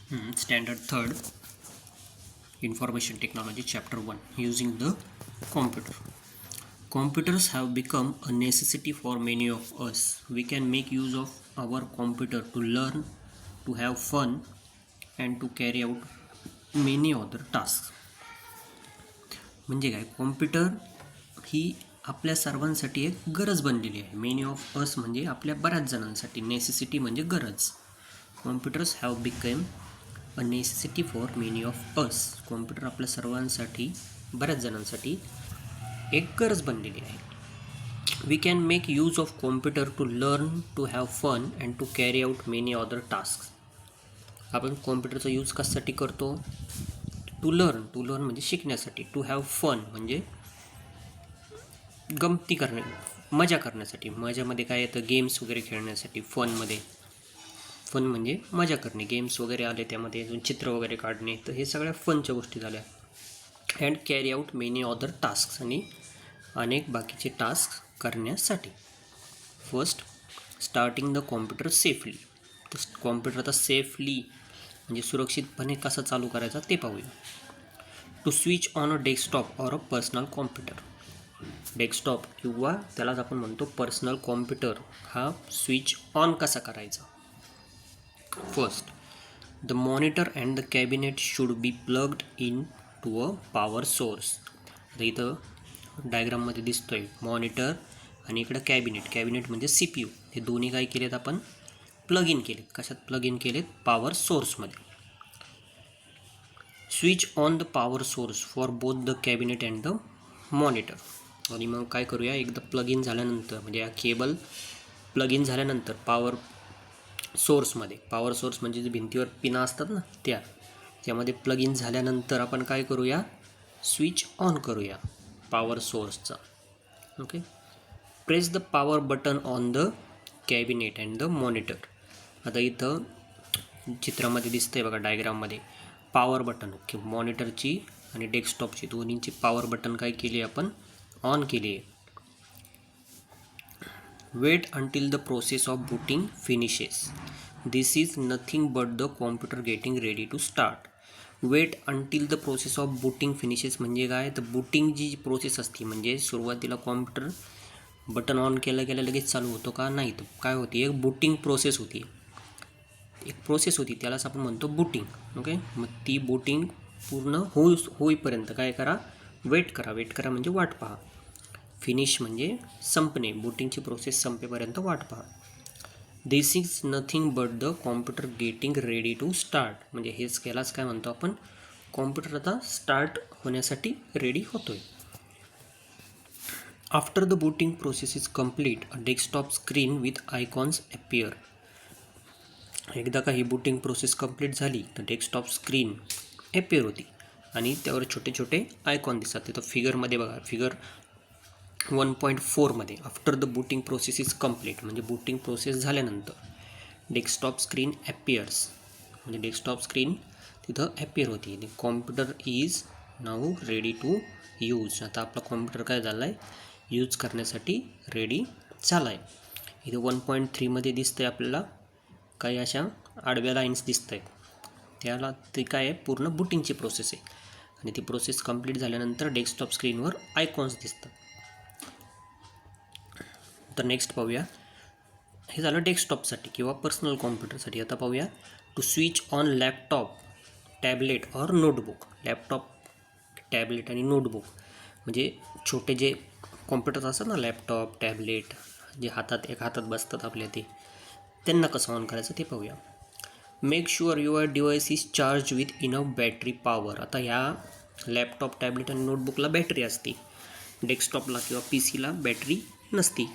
Standard 3rd Information Technology Chapter 1 Using the Computer. Computers have become a necessity for many of us. We can make use of our computer to learn, to have fun, and to carry out many other tasks. म्हणजे काय, computer ही आपल्या सर्वांसाठी एक गरज बनलेली आहे. Many of अस म्हणजे आपल्या बऱ्याच जणांसाठी. नेसेसिटी म्हणजे गरज. Computers have become a necessity for many of us. Computer आपल्या सर्वांसाठी, बऱ्याच जणांसाठी एक गरज बनलेली आहे. We can make use of computer to learn, to have fun and to carry out many other task. आपण कॉम्प्युटरचा यूज कशासाठी करतो? टू लर्न म्हणजे शिकण्यासाठी. टू हॅव फन म्हणजे गमती करणे, मजा करण्यासाठी. मजामध्ये काय येतं? गेम्स वगैरे खेळण्यासाठी. फन म्हणजे मजा करणे. गेम्स वगैरे आले त्यामध्ये, अजून चित्र वगैरे काढणे. तर हे सगळ्या फनच्या गोष्टी झाल्या. And carry out many other task, आणि अनेक बाकीचे टास्क करण्यासाठी. First, starting the computer safely. तर कॉम्प्युटर आता सेफली म्हणजे सुरक्षितपणे कसा चालू करायचा ते पाहूया. To switch on a desktop or a personal computer. Desktop किंवा त्यालाच आपण म्हणतो पर्सनल कॉम्प्युटर, हा स्विच ऑन कसा करायचा? First, the monitor and the cabinet should be plugged in to a power source. आता इथं डायग्राममध्ये दिसतोय मॉनिटर आणि इकडं कॅबिनेट म्हणजे CPU. हे दोन्ही काय केलेत आपण? प्लग इन केलेत. कशात प्लग इन केलेत? पॉवर सोर्समध्ये. Switch on the power source for both the cabinet and the monitor. आणि मग काय करूया, एकदा प्लग इन झाल्यानंतर, म्हणजे या केबल प्लग इन झाल्यानंतर पॉवर सोर्स म्हणजे जे भिंतीवर पिना असतात ना, त्यामध्ये प्लग इन झाल्यानंतर आपण काय करूया? स्विच ऑन करूया पॉवर सोर्सचा. Okay. Press the power button on the cabinet and the monitor. आता इथं चित्रामध्ये दिसतंय बघा, डायग्राममध्ये पॉवर बटन किंवा मॉनिटरची आणि डेस्कटॉपची दोन्हींची पॉवर बटन काय केली आपण? ऑन केली आहे. Wait until the process of booting finishes. This is nothing but the computer getting ready to start. Wait until the process of booting finishes म्हणजे काय? तर बूटिंग जी प्रोसेस असते, म्हणजे सुरुवातीला कॉम्प्युटर बटन ऑन केलं लगेच चालू होतो का? नाही. तर काय होती? एक बूटिंग प्रोसेस होती, त्यालाच आपण म्हणतो बूटिंग. ओके. मग ती बूटिंग पूर्ण होईपर्यंत काय करा? वेट करा म्हणजे वाट पहा. फिनिश म्हणजे संपणे. बूटिंगची प्रोसेस संपेपर्यंत वाट पहा. This is nothing but the computer getting ready to start. म्हणजे हेच केलाच काय म्हणतो आपण? कॉम्प्युटर आता स्टार्ट होण्यासाठी रेडी होतोय. After the booting process is complete, a desktop screen with icons appear. एकदा का ही बूटिंग प्रोसेस कंप्लीट झाली तर डेस्कटॉप स्क्रीन अपियर होती आणि त्यावर छोटे छोटे आयकॉन दिसतात. तिथं फिगरमध्ये बघा, फिगर 1.4मध्ये after the booting process is complete म्हणजे बूटिंग प्रोसेस झाल्यानंतर डेस्कटॉप स्क्रीन अपियर्स, म्हणजे डेस्कटॉप स्क्रीन तिथं अपियर होती. Computer is now ready to use. आता आपला कॉम्प्युटर काय झाला आहे? यूज करण्यासाठी रेडी झाला आहे. इथं 1.3मध्ये दिसतं आहे आपल्याला काही अशा आडव्या लाईन्स दिसत आहेत. त्याला ते काय आहे? पूर्ण बूटिंगची प्रोसेस आहे. आणि ती प्रोसेस कंप्लीट झाल्यानंतर डेस्कटॉप स्क्रीनवर आयकॉन्स दिसतात. तर नेक्स्ट पाहूया. हे झालं डेस्कटॉपसाठी किंवा पर्सनल कॉम्प्युटरसाठी. आता पाहूया to switch on laptop, tablet और नोटबुक. लॅपटॉप, टॅबलेट आणि नोटबुक म्हणजे छोटे जे कॉम्प्युटर्स असतात ना, लॅपटॉप, टॅबलेट, जे एक हातात बसतात आपल्या, त्यांना कसं ऑन करायचं ते पाहूया. Make sure your device is charge with enough battery power. आता ह्या लॅपटॉप, टॅबलेट आणि नोटबुकला बॅटरी असते, डेस्कटॉपला किंवा PCला बॅटरी नसती.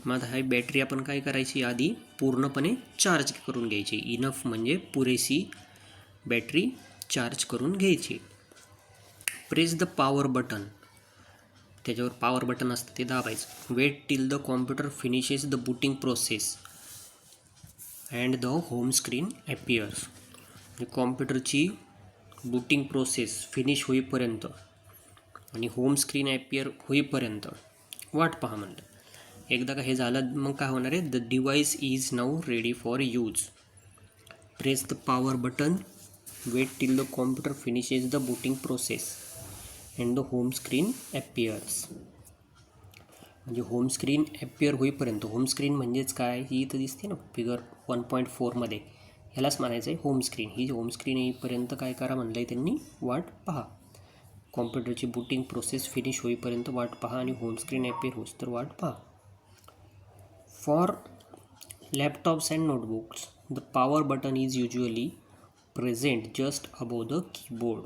मग ही बॅटरी आपण काय करायची? आधी पूर्णपणे चार्ज करून घ्यायची. इनफ म्हणजे पुरेशी बॅटरी चार्ज करून घ्यायची. Press the power button. त्याच्यावर पॉवर बटन असतं ते दाबायचं. Wait till the computer finishes the booting process and the home screen appears. म्हणजे कॉम्प्युटरची बूटिंग प्रोसेस फिनिश होईपर्यंत आणि होम स्क्रीन अपियर होईपर्यंत वाट पहा म्हणलं. एकदा का हे झालं मग काय होणार आहे? The device is now ready for use. Press the power button wait till the computer finishes the booting process and the home screen appears. म्हणजे होम स्क्रीन ॲपियर होईपर्यंत, होम स्क्रीन म्हणजेच काय, ही इथं दिसते ना फिगर 1.4मध्ये, ह्यालाच म्हणायचं आहे होम स्क्रीन. ही होम स्क्रीन येईपर्यंत काय करा म्हणलं आहे त्यांनी, वाट पहा. कॉम्प्युटरची बूटिंग प्रोसेस फिनिश होईपर्यंत वाट पहा आणि होम स्क्रीन ॲपियर होस तर वाट पहा. For laptops and notebooks the power button is usually present just above the keyboard.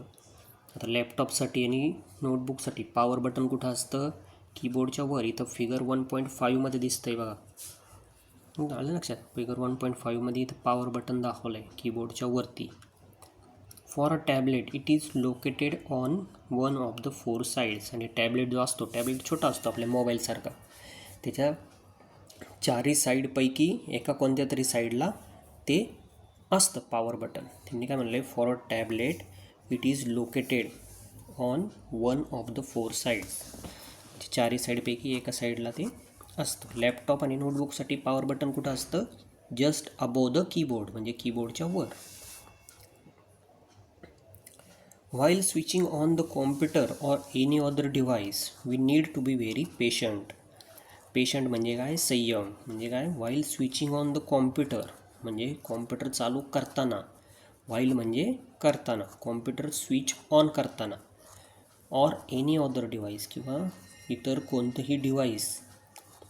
आता लॅपटॉपसाठी आणि नोटबुकसाठी पॉवर बटन कुठं असतं, कीबोर्डच्या वर. इथं फिगर 1.5मध्ये दिसतं आहे बघा, आलं लक्षात. फिगर 1.5मध्ये इथं पॉवर बटन दाखवलं आहे कीबोर्डच्या वरती. For a tablet it is located on one of the 4 sides. आणि टॅबलेट जो असतो, टॅबलेट छोटा असतो आपल्या मोबाईलसारखा, त्याच्या 4ही साईडपैकी एका कोणत्या तरी साईडला ते असतं पॉवर बटन. त्यांनी काय म्हणलं आहे, for a tablet it is located on one of the 4 sides. 4ही साईडपैकी एका साईडला ते असतं. लॅपटॉप आणि नोटबुकसाठी पॉवर बटन कुठं असतं, जस्ट अबोव द कीबोर्ड, म्हणजे कीबोर्डच्या वर. While switching on the computer or any other device, we need to be very patient. Patient म्हणजे काय, संयम. म्हणजे काय, while switching on the computer म्हणजे कॉम्प्युटर चालू करताना, while म्हणजे करताना, कॉम्प्युटर स्विच ऑन करताना, और एनी अदर डिव्हाइस किंवा इतर कोणतंही डिव्हाइस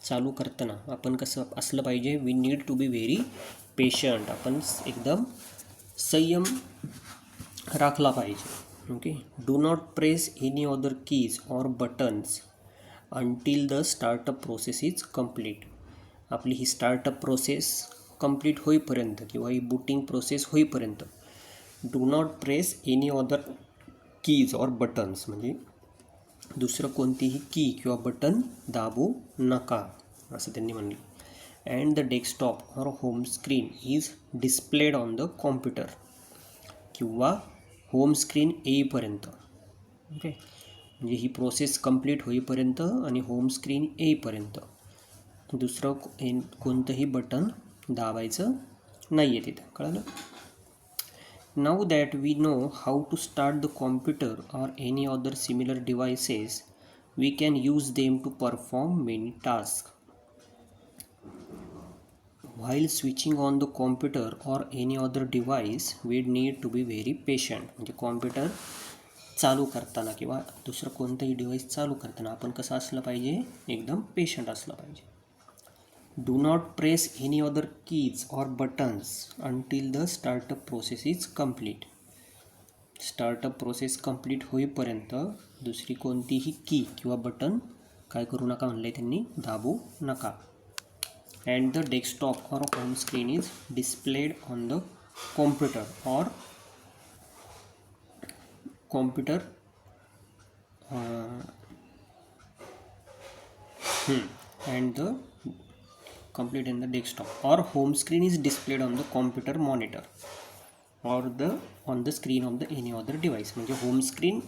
चालू करताना आपण कसं असलं पाहिजे, we need to be very patient. आपण एकदम संयम राखला पाहिजे. Okay. Do not press any other keys or buttons until the startup process is complete. आपली ही स्टार्टअप प्रोसेस कंप्लीट होईपर्यंत किंवा ही बूटिंग प्रोसेस होईपर्यंत do not press any other keys or buttons म्हणजे दुसरं कोणतीही की किंवा बटन दाबू नका, असं त्यांनी म्हणलं. अँड द डेस्कटॉप और home screen is displayed on the computer किंवा होम स्क्रीन येईपर्यंत. ओके. म्हणजे ही प्रोसेस कंप्लीट होईपर्यंत आणि होम स्क्रीन येईपर्यंत दुसरं कोणतंही बटन दाबायचं नाही आहे तिथं. कळलं. Now that we know how to start the computer or any other similar devices we can use them to perform many task. While switching on the computer or any other device, we need to be very patient. म्हणजे computer चालू करताना किंवा दुसरं कोणतंही device चालू करताना आपण कसं असलं पाहिजे, एकदम पेशंट असलं पाहिजे. Do not press any other keys or buttons until the startup process is complete. Startup process complete होईपर्यंत दुसरी कोणतीही की किंवा बटन काय करू नका म्हणलं आहे त्यांनी, दाबू नका. And the desktop or home screen is displayed on the computer or computer and the complete in the desktop or home screen is displayed on the computer monitor or the on the screen of the any other device. म्हणजे home screen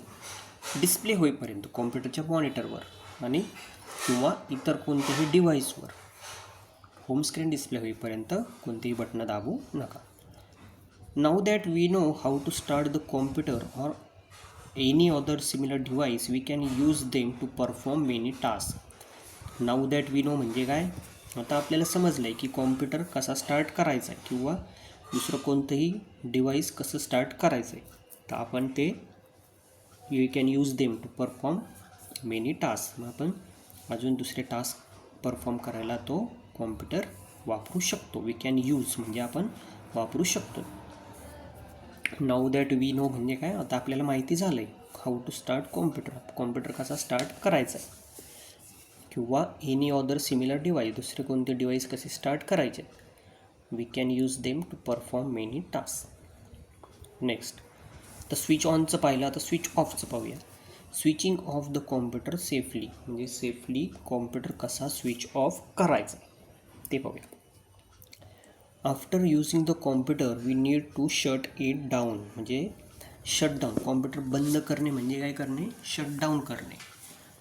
display होईपर्यंत कॉम्प्युटरच्या मॉनिटरवर आणि किंवा इतर कोणत्याही डिव्हाइसवर home screen display होईपर्यंत कोणतेही बटणं दाबू नका. Now that we know how to start the computer or any other similar device we can use them to perform many task. Now that we know म्हणजे काय, आता आपल्याला समजलं आहे की कॉम्प्युटर कसा स्टार्ट करायचा आहे किंवा दुसरं कोणतंही डिव्हाइस कसं स्टार्ट करायचं आहे, तर आपण ते we can use them to perform many task. मग आपण अजून दुसरे टास्क परफॉर्म करायला तो कॉम्प्युटर वापरू शकतो. वी कॅन यूज म्हणजे आपण वापरू शकतो. नाऊ दॅट वी नो म्हणजे काय, आता आपल्याला माहिती झालं आहे how to start computer, computer कसा स्टार्ट करायचा आहे किंवा एनी अदर सिमिलर डिव्हाइस, दुसरे कोणते डिव्हाइस कसे स्टार्ट करायचे. We can use them to perform many task. Next, तर स्विच ऑनचं पाहिलं, आता स्विच ऑफचं पाहूया. Switching off the computer safely म्हणजे सेफली कॉम्प्युटर कसा स्विच ऑफ करायचा ते पाहूया. After using the computer we need to shut it down म्हणजे शटडाऊन. कॉम्प्युटर बंद करणे म्हणजे काय करणे, शटडाऊन करणे.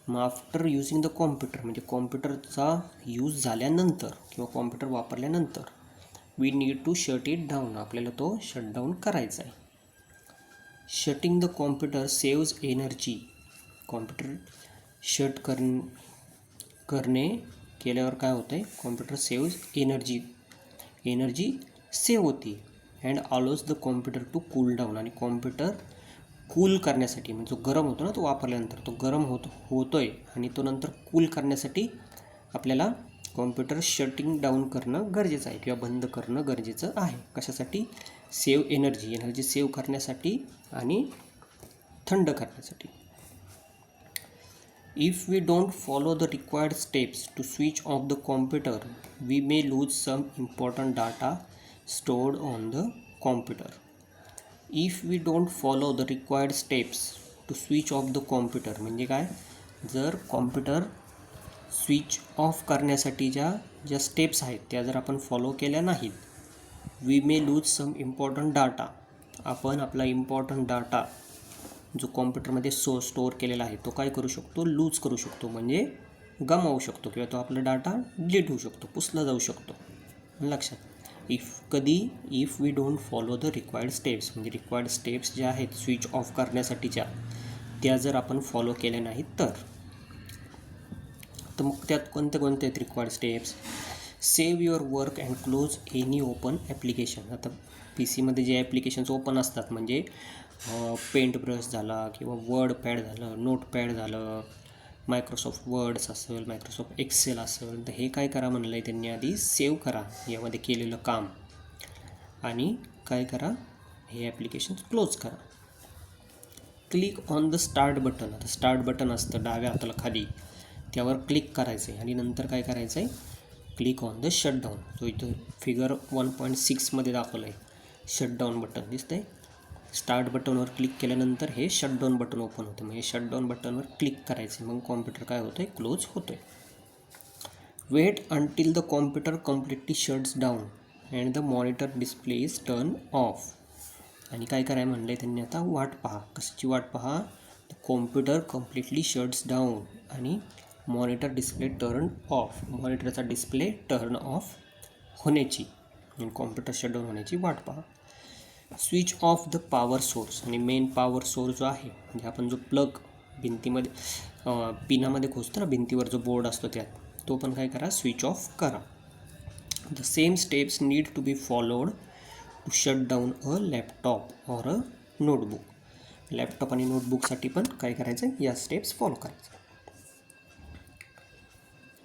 मग आफ्टर युजिंग द कॉम्प्युटर म्हणजे कॉम्प्युटरचा यूज झाल्यानंतर किंवा कॉम्प्युटर वापरल्यानंतर we need to shut it down आपल्याला तो शटडाऊन करायचा आहे. Shutting the computer saves energy. Computer shut करणे केल्यावर काय होतं आहे, computer saves energy, energy save होती. And allows the computer to cool down, आणि कॉम्प्युटर कूल करण्यासाठी, म्हणजे जो गरम होतो ना तो वापरल्यानंतर तो गरम होतो आहे आणि तो नंतर कूल करण्यासाठी आपल्याला कॉम्प्युटर शटिंग डाऊन करणं गरजेचं आहे किंवा बंद करणं गरजेचं आहे. कशासाठी? सेव्ह एनर्जी, एनर्जी सेव्ह करण्यासाठी आणि थंड करण्यासाठी. If we don't follow the required steps to switch off the computer, we may lose some important data stored on the computer. If we don't follow the required steps to switch off the computer, म्हणजे काय, जर computer switch off करण्यासाठी ज्या steps आहेत त्या जर आपण follow केल्या नाहीत, we may lose some important data, आपण आपला इम्पॉर्टंट डाटा जो कॉम्प्युटरमध्ये स्टोअर केलेला आहे तो काय करू शकतो, लूज करू शकतो, म्हणजे गमावू शकतो किंवा तो आपला डाटा डिलीट होऊ शकतो, पुसला जाऊ शकतो. लक्षात, if we don't follow the required steps, म्हणजे रिक्वायर्ड स्टेप्स ज्या आहेत स्विच ऑफ करण्यासाठीच्या त्या जर आपण फॉलो केल्या नाहीत तर मग त्यात कोणत्या आहेत required steps? Save your work and close any open application. आता पी सीमध्ये जे ॲप्लिकेशन्स ओपन असतात, म्हणजे पेंट ब्रश झाला किंवा वर्ड पॅड झालं, नोट पॅड झालं, मायक्रोसॉफ्ट वर्ड्स असेल, मायक्रोसॉफ्ट एक्सेल असेल, तर हे काय करा म्हणलं आहे त्यांनी, आधी सेव्ह करा यामध्ये केलेलं काम आणि काय करा, हे ॲप्लिकेशन्स क्लोज करा. Click on the start button. आता स्टार्ट बटन असतं डाव्या हाताला खाली, त्यावर क्लिक करायचं आहे आणि नंतर काय करायचं आहे, क्लिक ऑन द शटडाऊन, जो इथं फिगर 1.6मध्ये दाखवलं आहे, शटडाऊन बटन दिसतं आहे. स्टार्ट बटनवर क्लिक केल्यानंतर हे शटडाऊन बटन ओपन होतं, म्हणजे शटडाऊन बटनवर क्लिक करायचं, मग कॉम्प्युटर काय होतं आहे, क्लोज होतो आहे. Wait until the computer completely shuts down and the monitor display is turn off. आणि काय करायला म्हणलं आहे त्यांनी, आता वाट पहा. कशाची वाट पहा? कॉम्प्युटर कम्प्लिटली शट्स डाऊन आणि मॉनिटर डिस्प्ले टर्न ऑफ, मॉनिटरचा डिस्प्ले टर्न ऑफ होण्याची आणि कॉम्प्युटर शटडाऊन होण्याची वाट पहा. Switch off the power source, आणि मेन पॉवर सोर्स जो आहे, म्हणजे आपण जो प्लग भिंतीमध्ये पिनामध्ये खोचतो ना, भिंतीवर जो बोर्ड असतो त्यात, तो पण काय करा, स्विच ऑफ करा. The same steps need to be followed to shut down a laptop or a notebook. Laptop आणि नोटबुकसाठी पण काय करायचं, या स्टेप्स फॉलो करायचं.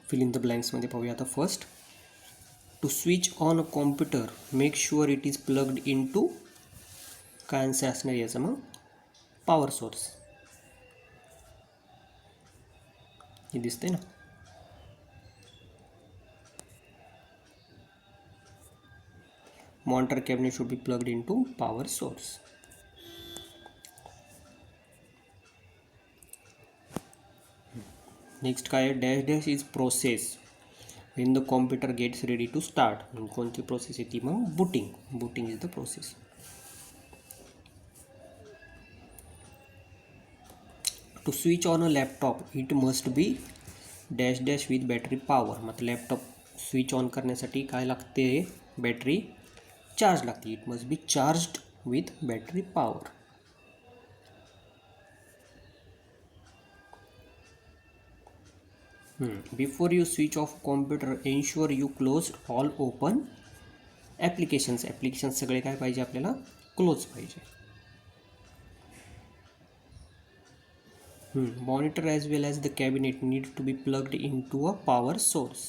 फिल इन द ब्लँक्समध्ये पाहूया आता. First, to switch on a computer make sure it is plugged in to, काय आन्सर असणार याचं मग, पॉवर सोर्स. हे दिसतंय ना. Monitor cabinet should be plugged in to power source. Next काय आहे, dash dash is process when the computer gets ready to start. कोणती प्रोसेस आहे ती मग, booting is the process. To switch on a laptop it must be dash dash with battery power. मग laptop switch on करण्यासाठी काय लागते, battery charge लागते. It must be charged with battery power. Before you switch off computer ensure you close all open applications. Applications सगळे काय पाहिजे आपल्याला, close पाहिजे. Monitor as well as the cabinet need to be plugged in to a power source.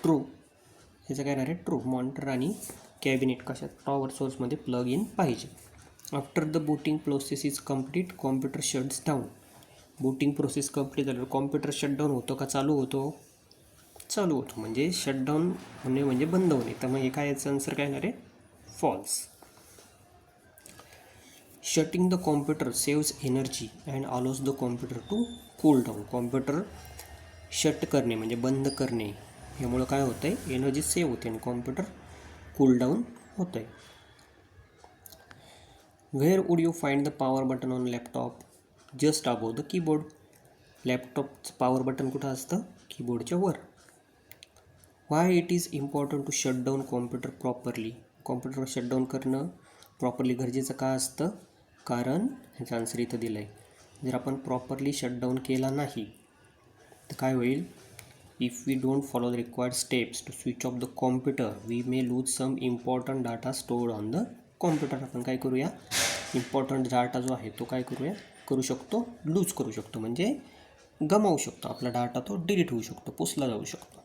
True, ह्याचं काय आहे, true. Monitor आणि cabinet कशात, पॉवर सोर्समध्ये प्लग इन पाहिजे. After the booting process is complete computer shuts down. Booting process complete झाल्यावर computer shut down होतो का चालू होतो, चालू होतो. म्हणजे शटडाऊन होणे म्हणजे बंद होणे. तर मग हे काय, याचं आन्सर काय येणार आहे, false. Shutting the computer saves energy and allows the computer to cool down. Computer shut करणे म्हणजे बंद करणे, यामुळं काय होतं आहे, एनर्जी सेव्ह होते आणि कॉम्प्युटर कूल डाऊन होतं आहे. Where would you find the power button on laptop? Just above the keyboard. लॅपटॉपचं पॉवर बटन कुठं असतं, कीबोर्डच्या वर. Why it is important to shutdown computer properly. Computer shutdown करणं प्रॉपरली गरजेचं का असतं, कारण ह्याचा आन्सर इथं दिलं आहे, जर आपण प्रॉपरली शटडाऊन केला नाही तर काय होईल, if we don't follow the required steps to switch off the computer we may lose some important data stored on the computer. आपण काय करूया, इम्पॉर्टंट डाटा जो आहे तो काय करू शकतो, लूज करू शकतो, म्हणजे गमावू शकतो. आपला डाटा तो डिलीट होऊ शकतो, पुसला जाऊ शकतो.